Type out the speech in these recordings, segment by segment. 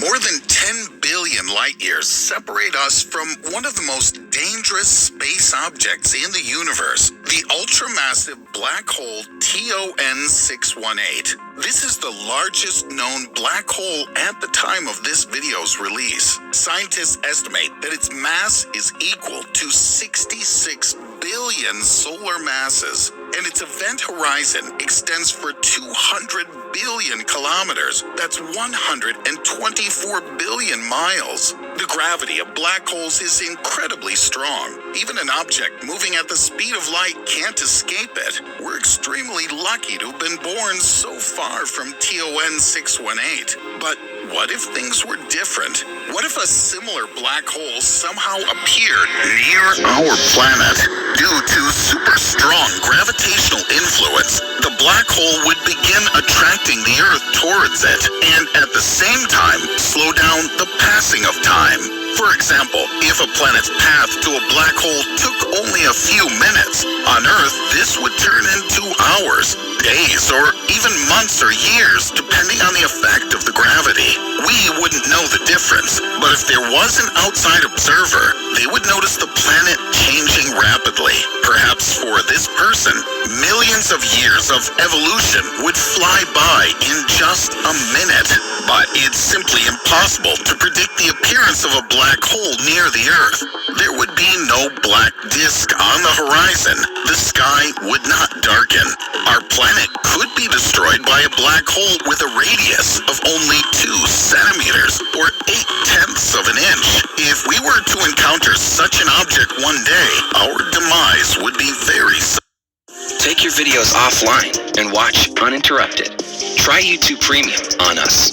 More than 10 billion light years separate us from one of the most dangerous space objects in the universe, the ultramassive black hole TON 618. This is the largest known black hole at the time of this video's release. Scientists estimate that its mass is equal to 66 billion solar masses, and its event horizon extends for 200 billion kilometers. That's 124 billion miles. The gravity of black holes is incredibly strong. Even an object moving at the speed of light can't escape it. We're extremely lucky to have been born so far from TON 618. But what if things were different? What if a similar black hole somehow appeared near our planet? Due to super strong gravitational influence, the black hole would begin attracting the Earth towards it, and at the same time, slow down the passing of time. For example, if a planet's path to a black hole took only a few minutes, on Earth this would turn into hours, days, or even months or years, depending on the effect of the gravity. We wouldn't know the difference, but if there was an outside observer, they would notice the planet changing rapidly. Perhaps for this person, millions of years of evolution would fly by in just a minute. But it's simply impossible to predict the appearance of a black hole near the Earth. There would be no black disk on the horizon. The sky would not darken. Our planet could be destroyed by a black hole with a radius of only 2 centimeters or 8/10 of an inch. If we were to encounter such an object one day, our demise would be very sudden. Take your videos offline and watch uninterrupted. Try YouTube Premium on us.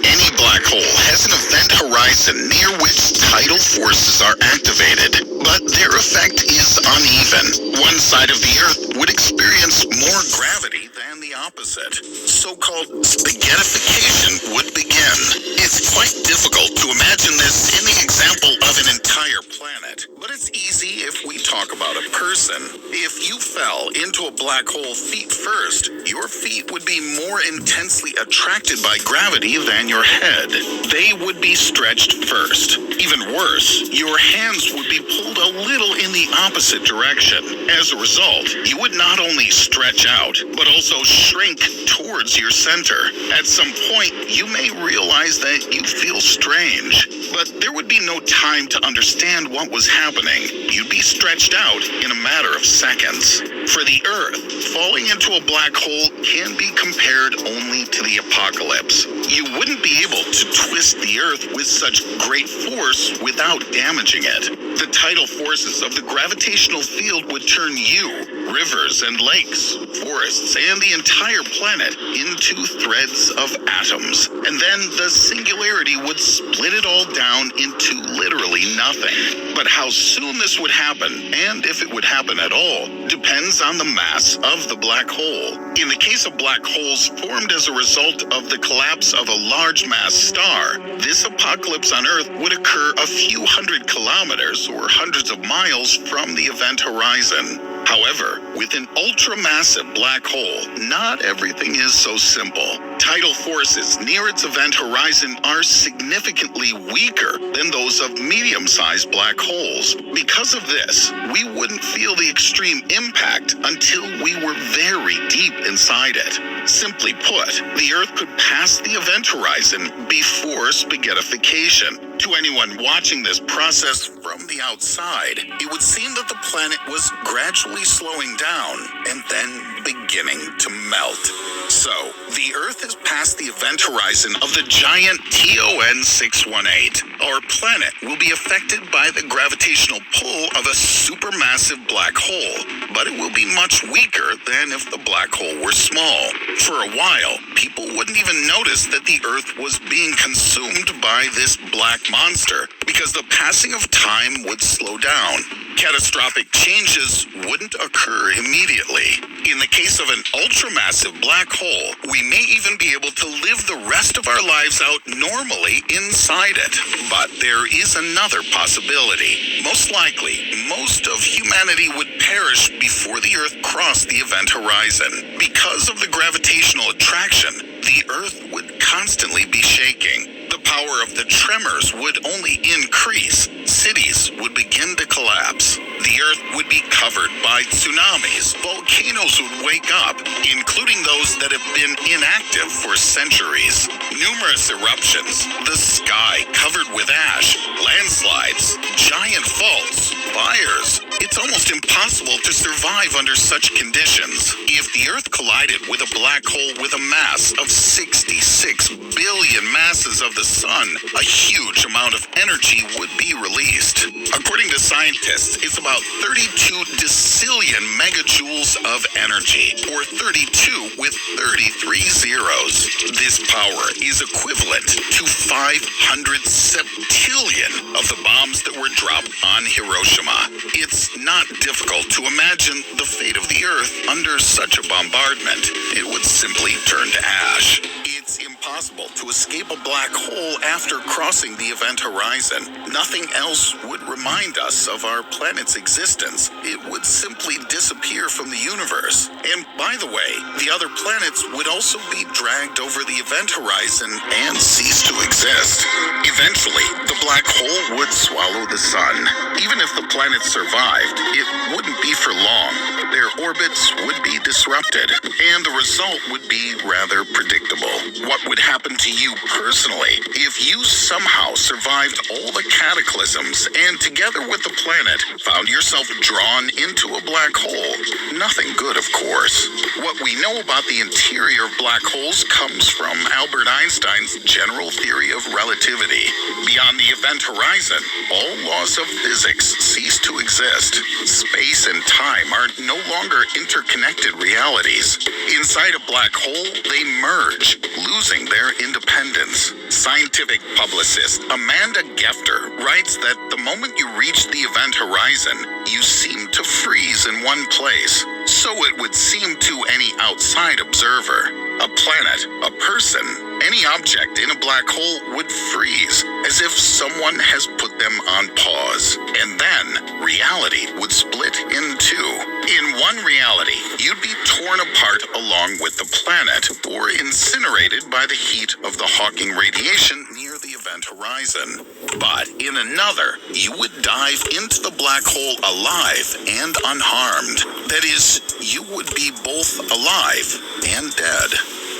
Any black hole has an event horizon near which tidal forces are activated, but their effect is uneven. One side of the Earth would experience more gravity than the opposite. So-called spaghettification would begin. It's quite difficult to imagine this in the example of an entire planet, but it's easy if we talk about a person. If you fell into a black hole feet first, your feet would be more intensely attracted by gravity than your head. They would be stretched first. Even worse, your hands would be pulled a little in the opposite direction. As a result, you would not only stretch out, but also shrink towards your center. At some point, you may realize that you feel strange, but there would be no time to understand what was happening. You'd be stretched out in a matter of seconds. For the Earth, falling into a black hole can be compared only to the apocalypse. You wouldn't be able to twist the Earth with such great force without damaging it. The tidal forces of the gravitational field would turn you, rivers and lakes, forests, and the entire planet into threads of atoms. And then the singularity would split it all down into literally nothing. But how soon this would happen, and if it would happen at all, depends on the mass of the black hole. In the case of black holes formed as a result of the collapse of a large mass star, this apocalypse on Earth would occur a few hundred kilometers or hundreds of miles from the event horizon. However, with an ultramassive black hole, not everything is so simple. Tidal forces near its event horizon are significantly weaker than those of medium-sized black holes. Because of this, we wouldn't feel the extreme impact until we were very deep inside it. Simply put, the Earth could pass the event horizon before spaghettification. To anyone watching this process from the outside, it would seem that the planet was gradually slowing down and then beginning to melt. So, the Earth has passed the event horizon of the giant TON 618. Our planet will be affected by the gravitational pull of a supermassive black hole, but it will be much weaker than if the black hole were small. For a while, people wouldn't even notice that the Earth was being consumed by this black monster because the passing of time would slow down. Catastrophic changes wouldn't occur immediately. In the case of an ultramassive black hole, we may even be able to live the rest of our lives out normally inside it. But there is another possibility. Most likely, most of humanity would perish before the Earth crossed the event horizon. Because of the gravitational attraction, the Earth would constantly be shaking. The power of the tremors would only increase. Cities would begin to collapse. The Earth would be covered by tsunamis. Volcanoes would wake up, including those that have been inactive for centuries. Numerous eruptions, the sky covered with ash, landslides, giant faults, fires. It's almost impossible to survive under such conditions. If the Earth collided with a black hole with a mass of 66 billion masses of the Sun, a huge amount of energy would be released. According to scientists, it's about 32 decillion megajoules of energy, or 32 with 33 zeros. This power is equivalent to 500 septillion of the bombs that were dropped on Hiroshima. It's not difficult to imagine the fate of the Earth under such a bombardment. It would simply turn to ash. It's impossible to escape a black hole after crossing the event horizon. Nothing else would remind us of our planet's existence. It would simply disappear from the universe. And by the way, the other planets would also be dragged over the event horizon and cease to exist. Eventually, the black hole would swallow the Sun. Even if the planets survived, it wouldn't be for long. Their orbits would be disrupted, and the result would be rather predictable. What would happen to you personally if you somehow survived all the cataclysms and, together with the planet, found yourself drawn into a black hole? Nothing good, of course. What we know about the interior of black holes comes from Albert Einstein's general theory of relativity. Beyond the event horizon, all laws of physics cease to exist. Space and time are no longer interconnected realities. Inside a black hole, they merge, losing their independence. Scientific publicist Amanda Gefter writes that the moment you reach the event horizon, you seem to freeze in one place. So it would seem to any outside observer. A planet, a person, any object in a black hole would freeze, as if someone has put them on pause. And then, reality would split in two. In one reality, you'd be torn apart along with the planet, or incinerated by the heat of the Hawking radiation near the event horizon. But in another, you would dive into the black hole alive and unharmed. That is, you would be both alive and dead.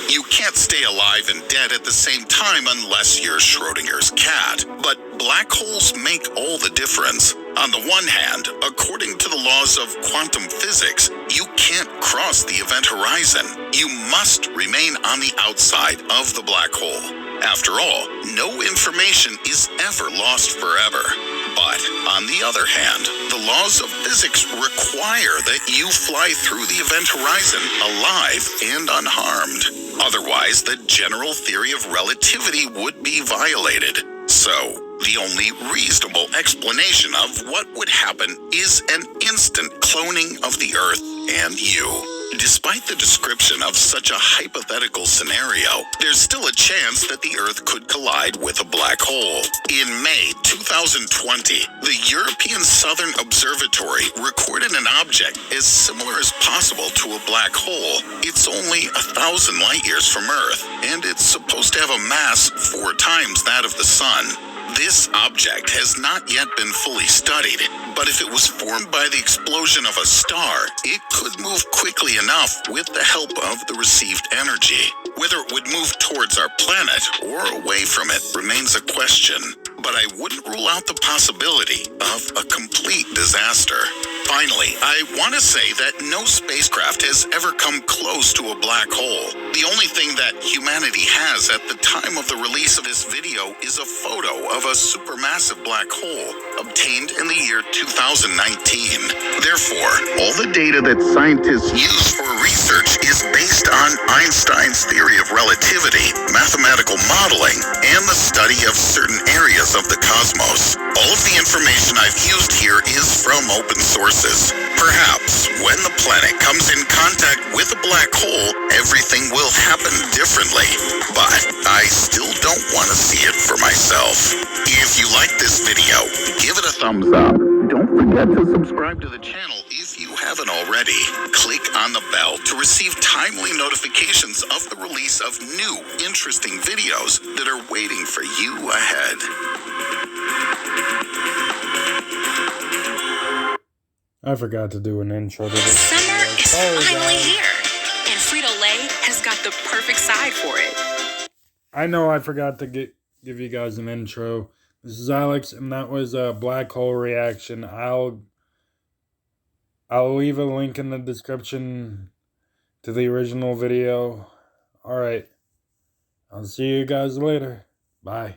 You can't stay alive and dead at the same time unless you're Schrodinger's cat. But black holes make all the difference. On the one hand, according to the laws of quantum physics, you can't cross the event horizon. You must remain on the outside of the black hole. After all, no information is ever lost forever. But on the other hand, the laws of physics require that you fly through the event horizon alive and unharmed. Otherwise, the general theory of relativity would be violated. So, the only reasonable explanation of what would happen is an instant cloning of the Earth and you. Despite the description of such a hypothetical scenario, there's still a chance that the Earth could collide with a black hole. In May 2020, the European Southern Observatory recorded an object as similar as possible to a black hole. It's only 1,000 light years from Earth, and it's supposed to have a mass 4 times that of the Sun. This object has not yet been fully studied, but if it was formed by the explosion of a star, it could move quickly enough with the help of the received energy. Whether it would move towards our planet or away from it remains a question, but I wouldn't rule out the possibility of a complete disaster. Finally, I want to say that no spacecraft has ever come close to a black hole. The only thing that humanity has at the time of the release of this video is a photo of a supermassive black hole obtained in the year 2019. Therefore, all the data that scientists use for research is based on Einstein's theory of relativity, mathematical modeling, and the study of certain areas of the cosmos. All of the information I've used here is from open sources. Perhaps when the planet comes in contact with a black hole, everything will happen differently. But I still don't want to see it for myself. If you like this video, give it a thumbs up. forget to subscribe to the channel if you haven't already. Click on the bell to receive timely notifications of the release of new, interesting videos that are waiting for you ahead. I forgot to do an intro to this. Summer is finally here, and Frito-Lay has got the perfect side for it. I know I forgot to give you guys an intro. This is Alex, and that was a black hole reaction. I'll leave a link in the description to the original video. Alright. I'll see you guys later. Bye.